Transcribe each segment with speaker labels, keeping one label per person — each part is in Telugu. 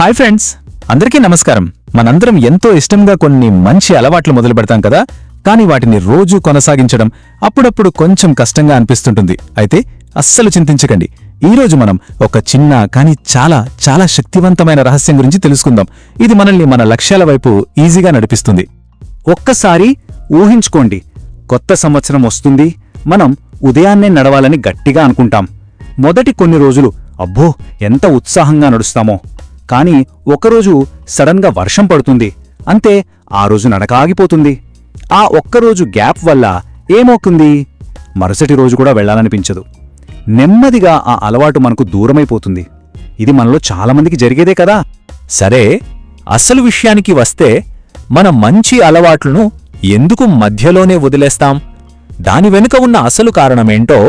Speaker 1: హాయ్ ఫ్రెండ్స్, అందరికీ నమస్కారం. మనందరం ఎంతో ఇష్టంగా కొన్ని మంచి అలవాట్లు మొదలు పెడతాం కదా, కానీ వాటిని రోజూ కొనసాగించడం అప్పుడప్పుడు కొంచెం కష్టంగా అనిపిస్తుంటుంది. అయితే అస్సలు చింతించకండి. ఈరోజు మనం ఒక చిన్న కానీ చాలా చాలా శక్తివంతమైన రహస్యం గురించి తెలుసుకుందాం. ఇది మనల్ని మన లక్ష్యాల వైపు ఈజీగా నడిపిస్తుంది. ఒక్కసారి ఊహించుకోండి, కొత్త సంవత్సరం వస్తుంది. మనం ఉదయాన్నే నడవాలని గట్టిగా అనుకుంటాం. మొదటి కొన్ని రోజులు అబ్బో ఎంత ఉత్సాహంగా నడుస్తామో. కానీ ఒకరోజు సడన్గా వర్షం పడుతుంది. అంతే, ఆ రోజు నడక ఆగిపోతుంది. ఆ ఒక్కరోజు గ్యాప్ వల్ల ఏమవుతుంది, మరుసటి రోజు కూడా వెళ్లాలనిపించదు. నెమ్మదిగా ఆ అలవాటు మనకు దూరమైపోతుంది. ఇది మనలో చాలామందికి జరిగేదే కదా. సరే, అసలు విషయానికి వస్తే మన మంచి అలవాట్లను ఎందుకు మధ్యలోనే వదిలేస్తాం? దాని వెనుక ఉన్న అసలు కారణమేంటో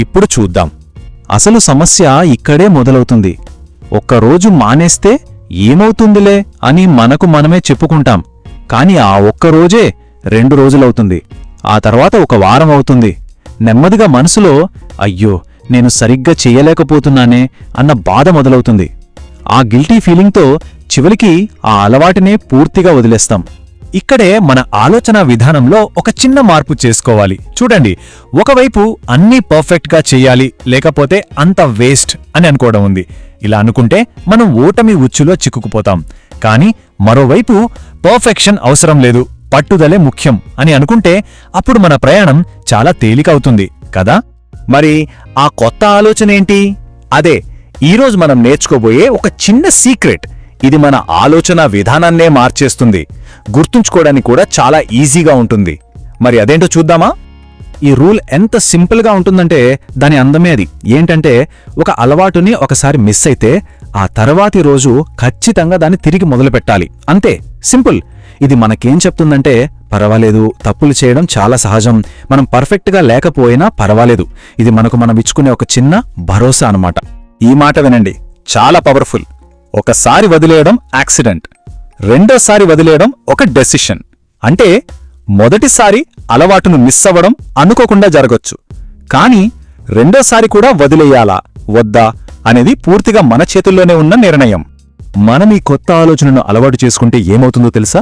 Speaker 1: ఇప్పుడు చూద్దాం. అసలు సమస్య ఇక్కడే మొదలవుతుంది. ఒక్కరోజు మానేస్తే ఏమవుతుందిలే అని మనకు మనమే చెప్పుకుంటాం. కాని ఆ ఒక్కరోజే 2 రోజులవుతుంది. ఆ తర్వాత 1 వారం అవుతుంది. నెమ్మదిగా మనసులో అయ్యో నేను సరిగ్గా చెయ్యలేకపోతున్నానే అన్న బాధ మొదలవుతుంది. ఆ గిల్టీ ఫీలింగ్తో చివరికి ఆ అలవాటునే పూర్తిగా వదిలేస్తాం. ఇక్కడే మన ఆలోచన విధానంలో ఒక చిన్న మార్పు చేసుకోవాలి. చూడండి, ఒకవైపు అన్నీ పర్ఫెక్ట్గా చెయ్యాలి, లేకపోతే అంత వేస్ట్ అని అనుకోవడం ఉంది. ఇలా అనుకుంటే మనం ఓటమి ఉచ్చులో చిక్కుకుపోతాం. కానీ మరోవైపు పర్ఫెక్షన్ అవసరం లేదు, పట్టుదలే ముఖ్యం అని అనుకుంటే అప్పుడు మన ప్రయాణం చాలా తేలికవుతుంది కదా. మరి ఆ కొత్త ఆలోచనేంటి? అదే ఈరోజు మనం నేర్చుకోబోయే ఒక చిన్న సీక్రెట్. ఇది మన ఆలోచన విధానాన్నే మార్చేస్తుంది. గుర్తుంచుకోవడానికి కూడా చాలా ఈజీగా ఉంటుంది. మరి అదేంటో చూద్దామా? ఈ రూల్ ఎంత సింపుల్గా ఉంటుందంటే దాని అందమే అది. ఏంటంటే, ఒక అలవాటుని ఒకసారి మిస్ అయితే ఆ తర్వాతి రోజు ఖచ్చితంగా దాన్ని తిరిగి మొదలుపెట్టాలి. అంతే, సింపుల్. ఇది మనకేం చెప్తుందంటే, పర్వాలేదు, తప్పులు చేయడం చాలా సహజం, మనం పర్ఫెక్ట్గా లేకపోయినా పర్వాలేదు. ఇది మనం ఇచ్చుకునే ఒక చిన్న భరోసా అన్నమాట. ఈ మాట వినండి, చాలా పవర్ఫుల్. ఒకసారి వదిలేయడం యాక్సిడెంట్, రెండోసారి వదిలేయడం ఒక డెసిషన్. అంటే మొదటిసారి అలవాటును మిస్ అవ్వడం అనుకోకుండా జరగొచ్చు, కానీ రెండోసారి కూడా వదిలేయాలా వద్దా అనేది పూర్తిగా మన చేతుల్లోనే ఉన్న నిర్ణయం. మనం ఈ కొత్త ఆలోచనను అలవాటు చేసుకుంటే ఏమవుతుందో తెలుసా?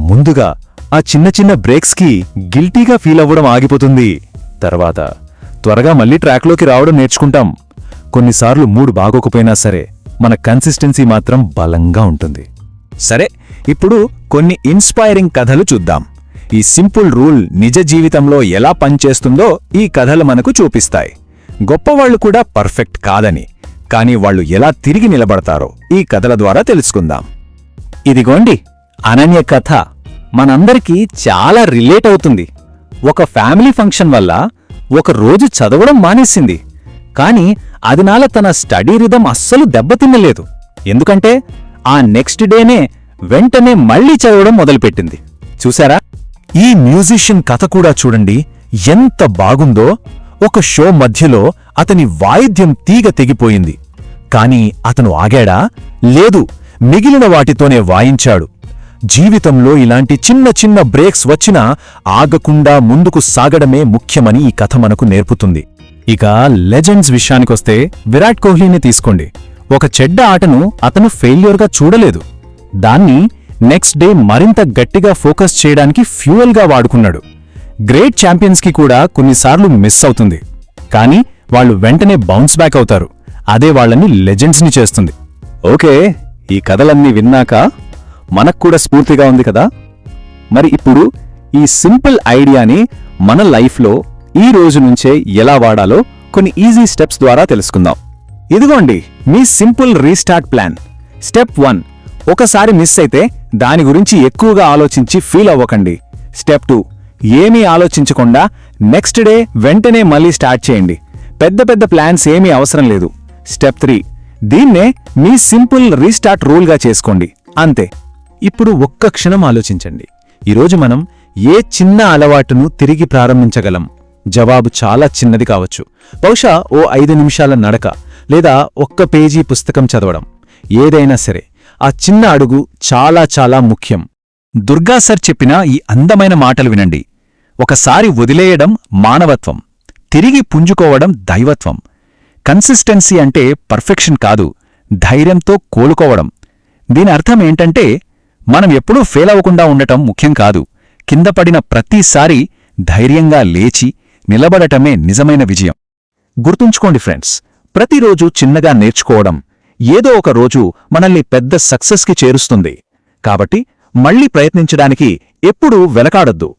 Speaker 1: ముందుగా ఆ చిన్న చిన్న బ్రేక్స్కి గిల్టీగా ఫీల్ అవ్వడం ఆగిపోతుంది. తర్వాత త్వరగా మళ్లీ ట్రాక్లోకి రావడం నేర్చుకుంటాం. కొన్నిసార్లు మూడ్ బాగోకపోయినా సరే మన కన్సిస్టెన్సీ మాత్రం బలంగా ఉంటుంది. సరే, ఇప్పుడు కొన్ని ఇన్స్పైరింగ్ కథలు చూద్దాం. ఈ సింపుల్ రూల్ నిజ జీవితంలో ఎలా పనిచేస్తుందో ఈ కథలు మనకు చూపిస్తాయి. గొప్పవాళ్లు కూడా పర్ఫెక్ట్ కాదని, కానీ వాళ్ళు ఎలా తిరిగి నిలబడతారో ఈ కథల ద్వారా తెలుసుకుందాం. ఇదిగోండి అనన్య కథ. మనందరికీ చాలా రిలేట్ అవుతుంది. ఒక ఫ్యామిలీ ఫంక్షన్ వల్ల ఒక రోజు చదవడం మానేసింది. కాని అదినాల తన స్టడీ రిథం అస్సలు దెబ్బతిన్నలేదు. ఎందుకంటే ఆ నెక్స్ట్ డేనే వెంటనే మళ్లీ చదవడం మొదలుపెట్టింది. చూశారా? ఈ మ్యూజిషియన్ కథ కూడా చూడండి, ఎంత బాగుందో. ఒక షో మధ్యలో అతని వాయిద్యం తీగ తెగిపోయింది. కాని అతను ఆగాడా? లేదు, మిగిలిన వాటితోనే వాయించాడు. జీవితంలో ఇలాంటి చిన్న చిన్న బ్రేక్స్ వచ్చినా ఆగకుండా ముందుకు సాగడమే ముఖ్యమని ఈ కథ మనకు నేర్పుతుంది. ఇక లెజెండ్స్ విషయానికొస్తే విరాట్ కోహ్లీని తీసుకోండి. ఒక చెడ్డ ఆటను అతను ఫెయిల్యూర్గా చూడలేదు. దాన్ని నెక్స్ట్ డే మరింత గట్టిగా ఫోకస్ చేయడానికి ఫ్యూయల్గా వాడుకున్నాడు. గ్రేట్ ఛాంపియన్స్కి కూడా కొన్నిసార్లు మిస్ అవుతుంది, కానీ వాళ్ళు వెంటనే బౌన్స్ బ్యాక్ అవుతారు. అదే వాళ్ళని లెజెండ్స్ని చేస్తుంది. ఓకే, ఈ కథలన్నీ విన్నాక మనక్కూడా స్ఫూర్తిగా ఉంది కదా. మరి ఇప్పుడు ఈ సింపుల్ ఐడియాని మన లైఫ్లో ఈ రోజు నుంచే ఎలా వాడాలో కొన్ని ఈజీ స్టెప్స్ ద్వారా తెలుసుకుందాం. ఇదిగోండి మీ సింపుల్ రీస్టార్ట్ ప్లాన్. స్టెప్ 1, ఒకసారి మిస్ అయితే దాని గురించి ఎక్కువగా ఆలోచించి ఫీల్ అవ్వకండి. స్టెప్ 2, ఏమీ ఆలోచించకుండా నెక్స్ట్ డే వెంటనే మళ్ళీ స్టార్ట్ చేయండి. పెద్ద పెద్ద ప్లాన్స్ ఏమీ అవసరం లేదు. స్టెప్ 3, దీన్నే మీ సింపుల్ రీస్టార్ట్ రూల్గా చేసుకోండి. అంతే. ఇప్పుడు ఒక్క క్షణం ఆలోచించండి, ఈరోజు మనం ఏ చిన్న అలవాటును తిరిగి ప్రారంభించగలం? జవాబు చాలా చిన్నది కావచ్చు. బహుశా ఓ 5 నిమిషాల నడక, లేదా 1 పేజీ పుస్తకం చదవడం. ఏదైనా సరే, ఆ చిన్న అడుగు చాలా చాలా ముఖ్యం. దుర్గా సర్ చెప్పిన ఈ అందమైన మాటలు వినండి. ఒకసారి వదిలేయడం మానవత్వం, తిరిగి పుంజుకోవడం దైవత్వం. కన్సిస్టెన్సీ అంటే పర్ఫెక్షన్ కాదు, ధైర్యంతో కోలుకోవడం. దీని అర్థం ఏంటంటే మనం ఎప్పుడూ ఫెయిల్ అవ్వకుండా ఉండటం ముఖ్యం కాదు, కింద పడిన ప్రతిసారీ ధైర్యంగా లేచి నిలబడటమే నిజమైన విజయం. గుర్తుంచుకోండి ఫ్రెండ్స్, ప్రతిరోజూ చిన్నగా నేర్చుకోవడం ఏదో ఒక రోజు మనల్ని పెద్ద సక్సెస్కి చేరుస్తుంది. కాబట్టి మళ్లీ ప్రయత్నించడానికి ఎప్పుడూ వెనకాడొద్దు.